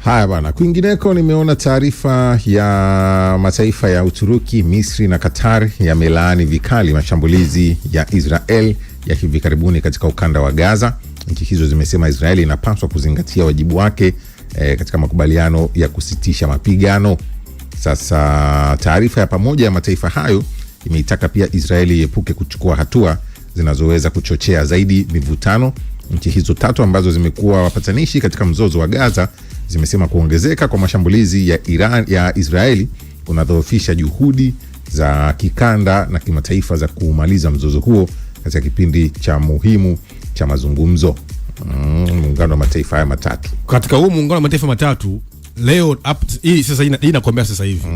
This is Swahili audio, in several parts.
Haya bana, kwingineko nimeona taarifa ya mataifa ya Uturuki, Misri na Qatar yamelaani vikali mashambulizi ya Israel ya hivi karibuni katika ukanda wa Gaza. Nchi hizo zimesema Israeli inapaswa kuzingatia wajibu wake katika makubaliano ya kusitisha mapigano. Sasa taarifa ya pamoja ya mataifa hayo imeitaka pia Israeli iepuke kuchukua hatua zinazoweza kuchochea zaidi mivutano. Nchi hizo tatu ambazo zimekuwa wapatanishi katika mzozo wa Gaza zimesema kuongezeka kwa mashambulizi ya Israeli kunadhoofisha juhudi za kikanda na kimataifa za kumaliza mzozo huo katika kipindi cha muhimu cha mazungumzo. Muungano wa mataifa haya matatu. Katika huu muungano wa mataifa matatu leo hii sasa inakwambia sasa hivi.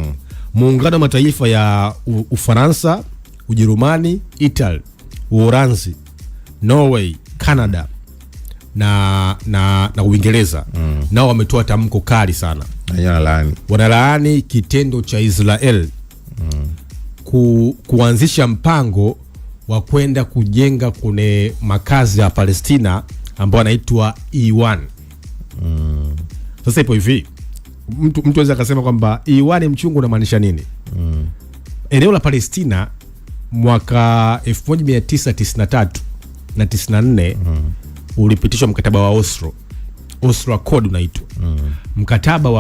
Muungano wa mataifa ya Ufaransa, Ujerumani, Italy, Uholanzi, Norway, Canada na Uingereza nao wametoa tamko kali sana. Wanalaani kitendo cha Israel kuanzisha mpango wa kwenda kujenga kwenye makazi ya Palestina ambao anaitwa E1. Sasa ipo hivi, mtu anaweza akasema kwamba E1 mchungu unamaanisha nini? Eneo la Palestina mwaka 1993 na 94 ulipitishwa mkataba wa Oslo Accord unaitwa. Mkataba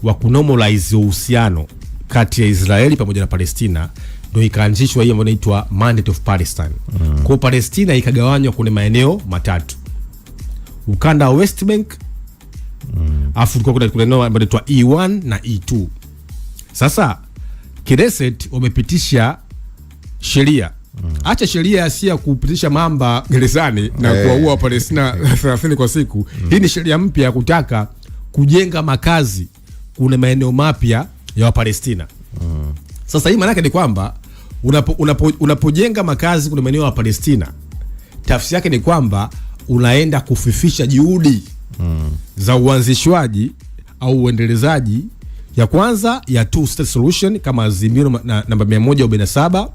wa kunormalize uhusiano kati ya Israeli pamoja na Palestina, ndio ikaanzishwa hiyo ambayo inaitwa Mandate of Palestine. Kwa Palestina ikagawanywa kwenye maeneo matatu. Ukanda wa West Bank, afu kuna eneo ambalo inaitwa E1 na E2. Sasa Knesset wamepitisha sheria. Acha sheria ya kupitisha mamba gerezani na kuwaua wa Palestina 30 kwa siku. Hii ni sheria mpya ya kutaka kujenga makazi kuna maeneo mapya ya wa Palestina. Sasa hii maana yake ni kwamba unapojenga makazi kuna maeneo ya Palestina, tafsiri yake ni kwamba unaenda kufifisha juhudi za uanzishwaji au uendelezaji ya kwanza ya two state solution kama azimio namba 147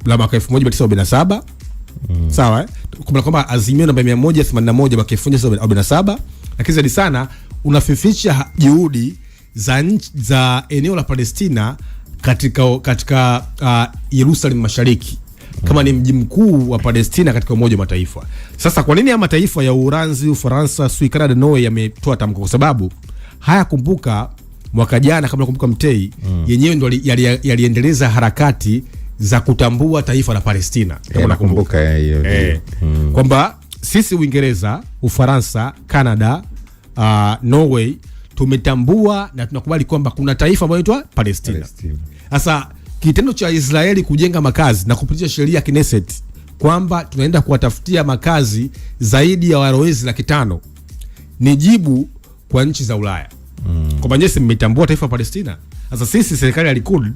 la mwaka 1947. Sawa kwamba azimio namba 181 mwaka 1947, lakini zaidi sana unafifisha juhudi za eneo la Palestina katika Yerusalemu Mashariki kama ni mji mkuu wa Palestina katika Umoja wa Mataifa. Sasa kwa nini mataifa ya Uholanzi, Ufaransa, Sweden, Canada, Norway yametoa tamko? Kwa sababu haya, kumbuka mwaka jana, kama nakumbuka Mtei, yenyewe ndio yaliendeleza harakati za kutambua taifa la Palestina. Kama nakumbuka hiyo. Kwamba sisi Uingereza, Ufaransa, Canada, Norway tumetambua na tunakubali kwamba kuna taifa ambalo linaitwa Palestina. Sasa kitendo cha Israeli kujenga makazi na kupitisha sheria ya Knesset kwamba tunaenda kuwatafutia makazi zaidi ya walowezi 500 ni jibu kwa nchi za Ulaya. Kwamba nyinyi mmetambua taifa la Palestina. Sasa sisi serikali ya Likud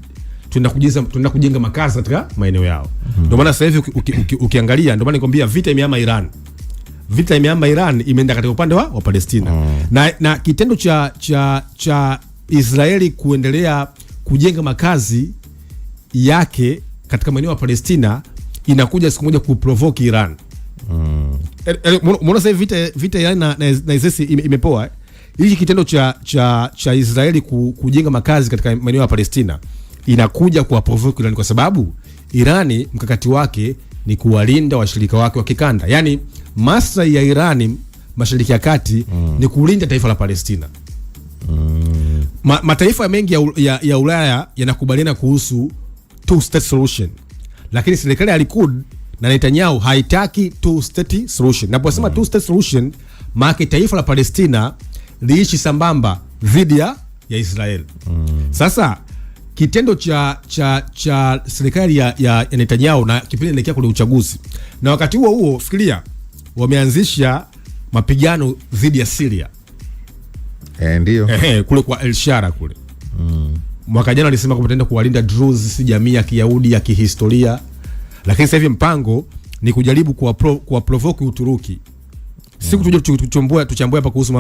tunaenda kujenga makazi katika maeneo yao. Ndio maana sasa hivi ukiangalia, ndio maana nikwambia vita imehama Iran. Vita imehama Iran, imeenda katika upande wa Palestina. Na kitendo cha Israeli kuendelea kujenga makazi yake katika maeneo ya Palestina inakuja siku moja kuprovoke Iran. Mbona sasa vita Iran na Israeli imepoa? Hiki kitendo cha Israeli kujenga makazi katika maeneo ya Palestina inakuja kuwaprovoke Iran, kwa sababu Irani mkakati wake ni kuwalinda washirika wake wa kikanda. Yaani maslahi ya Irani Mashariki ya Kati ni kulinda taifa la Palestina. Mataifa mengi ya Ulaya yanakubaliana kuhusu two state solution, lakini serikali ya Likud na Netanyahu haitaki two state solution. Naposema two state solution, maana taifa la Palestina liishi sambamba dhidi ya Israel. Sasa kitendo cha serikali ya Netanyahu na kipindi inaelekea kwenye uchaguzi, na wakati huo fikiria wameanzisha mapigano dhidi ya Syria. Ndio. Kule kwa El Shara kule. Mwaka jana walisema kwamba wataenda kuwalinda Druze, si jamii ya Kiyahudi ya kihistoria. Lakini sasa hivi mpango ni kujaribu kuwaprovoke Uturuki. Siku tuchambue hapa kuhusu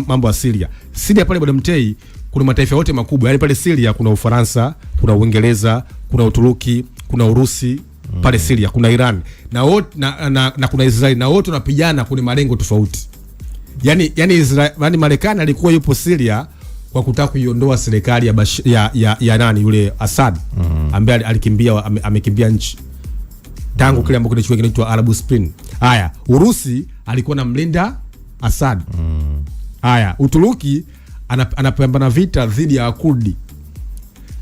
mambo ya Syria. Syria pale bwana Mtei, kuna mataifa yote makubwa. Yaani pale Syria kuna Ufaransa, kuna Uingereza, kuna Uturuki, kuna Urusi, pale Syria kuna Iran na kuna Israeli, na wote wanapigana kwenye malengo tofauti. yani Marekani alikuwa yupo Syria kwa kutaka kuiondoa serikali ya nani yule Assad ambaye alikimbia amekimbia nchi tangu kile ambacho kinaitwa Arab Spring. Haya, Urusi alikuwa na mlinda Assad. Haya, Uturuki anapambana vita dhidi ya Kurdi.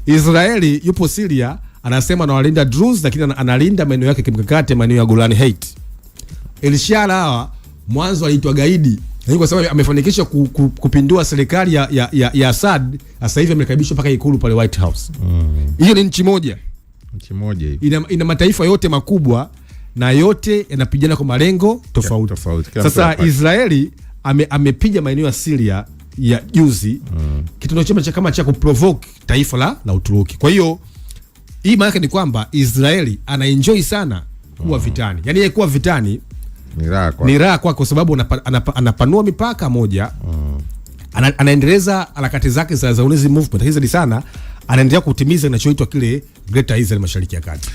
Israeli yupo Syria anasema anawalinda Druze, lakini analinda maeneo yake kimkakati, maeneo ya Golan Heights. Elshara hawa mwanzo aliitwa gaidi, lakini kwa sababu amefanikisha kupindua serikali ya Assad, sasa hivi amekaribishwa mpaka ikulu pale White House. Hiyo ni nchi moja hiyo. Ina mataifa yote makubwa na yote yanapigana kwa malengo tofauti. Sasa Israeli amepiga maeneo ya Syria ya juzi, kitendo chema kama cha kuprovoke taifa la Uturuki. Kwa hiyo hii maana ni kwamba Israeli anaenjoy sana kuwa vitani. Yaani yeye kuwa vitani ni raha kwa sababu anapanua mipaka moja. Anaendeleza harakati zake za Zionist movement. Hizo ni sana anaendelea kutimiza kinachoitwa kile Greater Israel Mashariki ya Kati.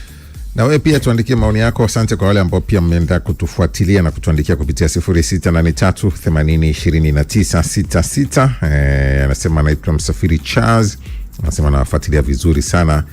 Na wewe pia tuandikie maoni yako. Asante kwa wale ambao pia mmeenda kutufuatilia na kutuandikia kupitia 0683802966. Anasema anaitwa Msafiri Charles, anasema anawafuatilia vizuri sana.